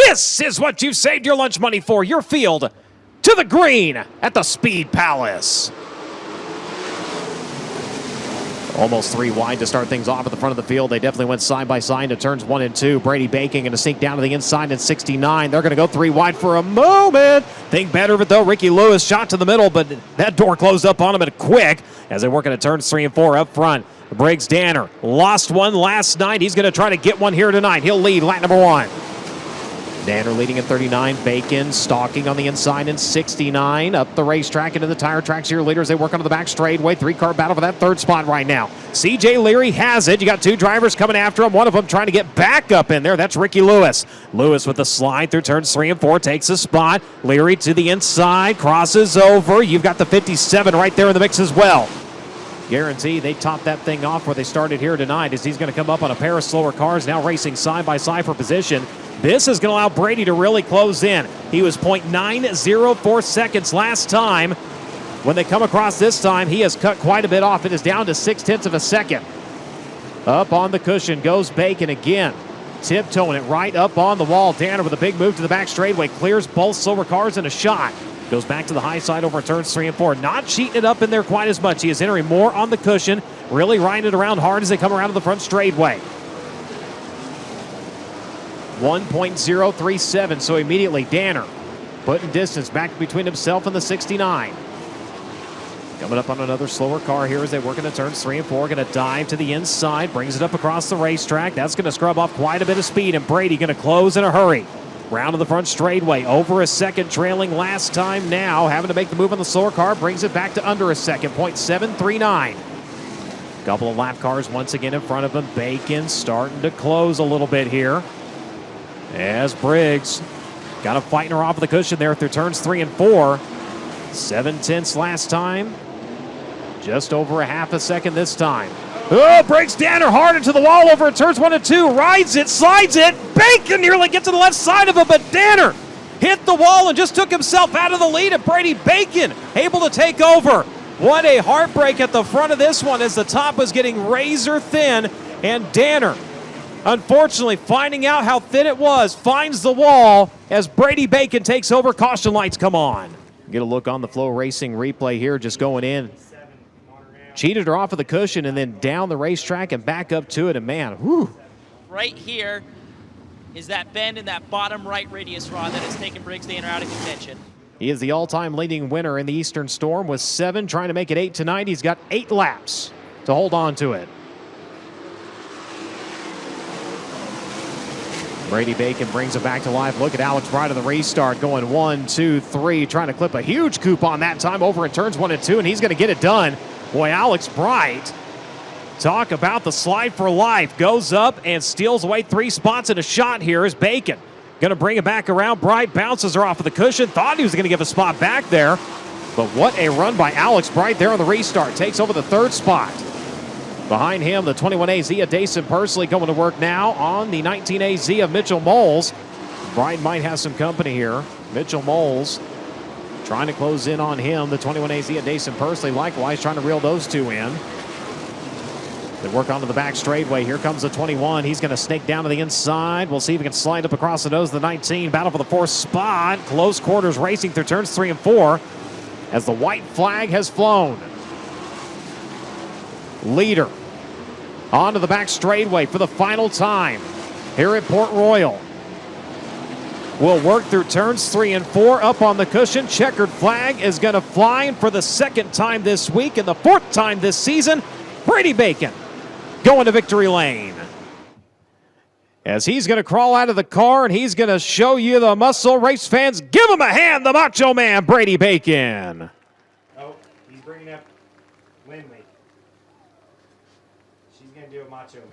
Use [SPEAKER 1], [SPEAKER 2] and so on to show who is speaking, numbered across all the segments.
[SPEAKER 1] This is what you've saved your lunch money for. Your field to the green at the Speed Palace. Almost 3 wide to start things off at the front of the field. They definitely went side by side to turns 1 and 2. Brady Bacon going to sink down to the inside at 69. They're going to go 3 wide for a moment. Think better of it though. Ricky Lewis shot to the middle, but that door closed up on him at quick as they work into turns 3 and 4 up front. Briggs Danner lost one last night. He's going to try to get one here tonight. He'll lead lap number 1. Danner leading at 39. Bacon stalking on the inside in 69. Up the racetrack into the tire tracks here. Leaders, they work onto the back straightaway. 3-car battle for that 3rd spot right now. CJ Leary has it. You got 2 drivers coming after him. One of them trying to get back up in there. That's Ricky Lewis. Lewis with the slide through turns 3 and 4. Takes a spot. Leary to the inside. Crosses over. You've got the 57 right there in the mix as well. Guarantee they top that thing off where they started here tonight as he's going to come up on a pair of slower cars now racing side by side for position. This is going to allow Brady to really close in. He was 0.904 seconds last time. When they come across this time, he has cut quite a bit off. It is down to 0.6 of a second. Up on the cushion goes Bacon again. Tiptoeing it right up on the wall. Danner with a big move to the back straightaway. Clears both slower cars in a shot. Goes back to the high side over turns 3 and 4. Not cheating it up in there quite as much. He is entering more on the cushion. Really riding it around hard as they come around to the front straightaway. 1.037, so immediately Danner putting distance back between himself and the 69. Coming up on another slower car here as they work into turns 3 and 4. Going to dive to the inside, brings it up across the racetrack. That's going to scrub off quite a bit of speed, and Brady going to close in a hurry. Round of the front straightaway, over a second trailing last time now. Having to make the move on the slower car, brings it back to under a second, 0.739. Couple of lap cars once again in front of him. Bacon starting to close a little bit here. As Briggs got him fighting her off of the cushion there through turns 3 and 4. 7/10 last time. Just over a half a second this time. Oh, Briggs Danner hard into the wall over at turns 1 and 2. Rides it, slides it. Bacon nearly gets to the left side of him, but Danner hit the wall and just took himself out of the lead. And Brady Bacon able to take over. What a heartbreak at the front of this one as the top was getting razor thin. And Danner, unfortunately, finding out how thin it was, finds the wall as Brady Bacon takes over. Caution lights come on. Get a look on the FloRacing replay here, just going in. Cheated her off of the cushion and then down the racetrack and back up to it. And man, whew.
[SPEAKER 2] Right here is that bend in that bottom right radius rod that has taken Briggs Danner out of contention.
[SPEAKER 1] He is the all-time leading winner in the Eastern Storm with 7, trying to make it 8 tonight. He's got 8 laps to hold on to it. Brady Bacon brings it back to life. Look at Alex Bright on the restart, going 1, 2, 3, trying to clip a huge coupon that time over in turns 1 and 2, and he's going to get it done. Boy, Alex Bright, talk about the slide for life. Goes up and steals away 3 spots in a shot here as Bacon going to bring it back around. Bright bounces her off of the cushion. Thought he was going to give a spot back there, but what a run by Alex Bright there on the restart. Takes over the 3rd spot. Behind him, the 21AZ of Dason Pursley going to work now on the 19AZ of Mitchell Moles. Bright might have some company here. Mitchell Moles trying to close in on him. The 21AZ of Dason Pursley likewise trying to reel those 2 in. They work onto the back straightaway. Here comes the 21. He's going to snake down to the inside. We'll see if he can slide up across the nose of the 19. Battle for the 4th spot. Close quarters racing through turns 3 and 4 as the white flag has flown. Leader onto the back straightaway for the final time here at Port Royal. We'll work through turns 3 and 4 up on the cushion. Checkered flag is going to fly, and for the 2nd time this week and the 4th time this season, Brady Bacon going to victory lane. As he's going to crawl out of the car and he's going to show you the muscle. Race fans, give him a hand, the Macho Man, Brady Bacon.
[SPEAKER 3] Oh, he's bringing up Lindley. She's going to do a Macho Man.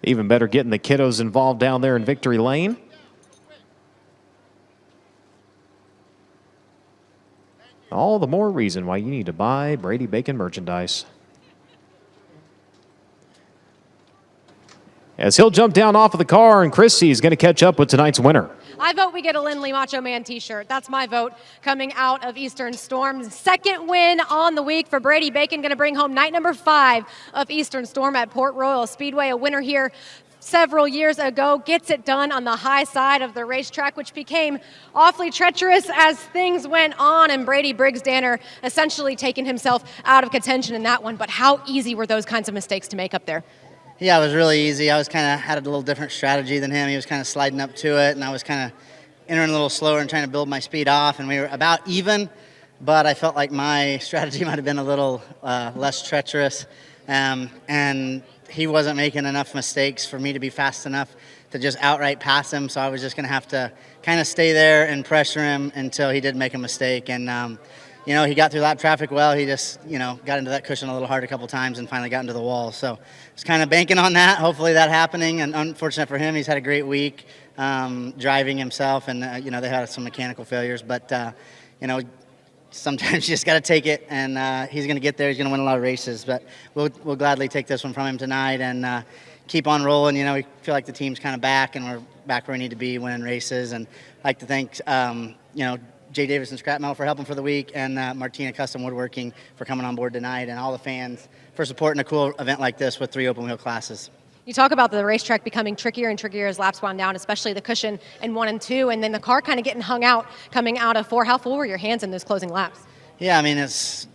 [SPEAKER 1] Even better getting the kiddos involved down there in victory lane. All the more reason why you need to buy Brady Bacon merchandise. as he'll jump down off of the car, and Chrissy is going to catch up with tonight's winner.
[SPEAKER 4] I vote we get a Lindley Macho Man t-shirt. That's my vote coming out of Eastern Storm. Second win on the week for Brady Bacon, going to bring home night number 5 of Eastern Storm at Port Royal Speedway. A winner here several years ago, gets it done on the high side of the racetrack, which became awfully treacherous as things went on, and Brady Briggs-Danner essentially taking himself out of contention in that one. But how easy were those kinds of mistakes to make up there?
[SPEAKER 5] Yeah, it was really easy. I was kind of had a little different strategy than him. He was kind of sliding up to it, and I was kind of entering a little slower and trying to build my speed off, and we were about even, but I felt like my strategy might have been a little less treacherous, and he wasn't making enough mistakes for me to be fast enough to just outright pass him, so I was just going to have to kind of stay there and pressure him until he did make a mistake. And you know, he got through lap traffic well. He just, you know, got into that cushion a little hard a couple times and finally got into the wall. So it's kind of banking on that, hopefully that happening. And unfortunate for him, he's had a great week driving himself, and you know, they had some mechanical failures, but you know, sometimes you just got to take it, and he's going to get there. He's going to win a lot of races, but we'll gladly take this one from him tonight and keep on rolling. You know, we feel like the team's kind of back, and we're back where we need to be, winning races. And I'd like to thank, you know, Jay Davis and Scrap Metal for helping for the week, and Martina Custom Woodworking for coming on board tonight, and all the fans for supporting a cool event like this with 3 open wheel classes.
[SPEAKER 4] You talk about the racetrack becoming trickier and trickier as laps wound down, especially the cushion in 1 and 2, and then the car kind of getting hung out coming out of 4. How full were your hands in those closing laps?
[SPEAKER 5] Yeah, I mean, it's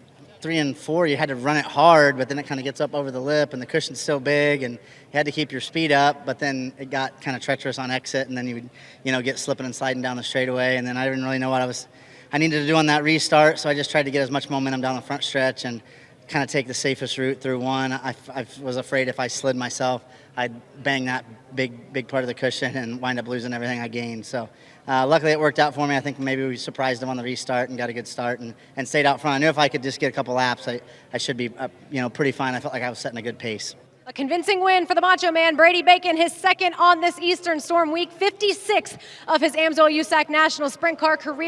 [SPEAKER 5] 3 and 4. You had to run it hard, but then it kind of gets up over the lip, and the cushion's so big, and you had to keep your speed up. But then it got kind of treacherous on exit, and then you would, you know, get slipping and sliding down the straightaway. And then I didn't really know what I needed to do on that restart, so I just tried to get as much momentum down the front stretch and kind of take the safest route through 1. I was afraid if I slid myself, I'd bang that big part of the cushion and wind up losing everything I gained. So luckily it worked out for me. I think maybe we surprised them on the restart and got a good start and stayed out front. I knew if I could just get a couple laps, I should be you know, pretty fine. I felt like I was setting a good pace.
[SPEAKER 4] A convincing win for the Macho Man, Brady Bacon, his second on this Eastern Storm week, 56th of his AMSOIL USAC National Sprint Car career.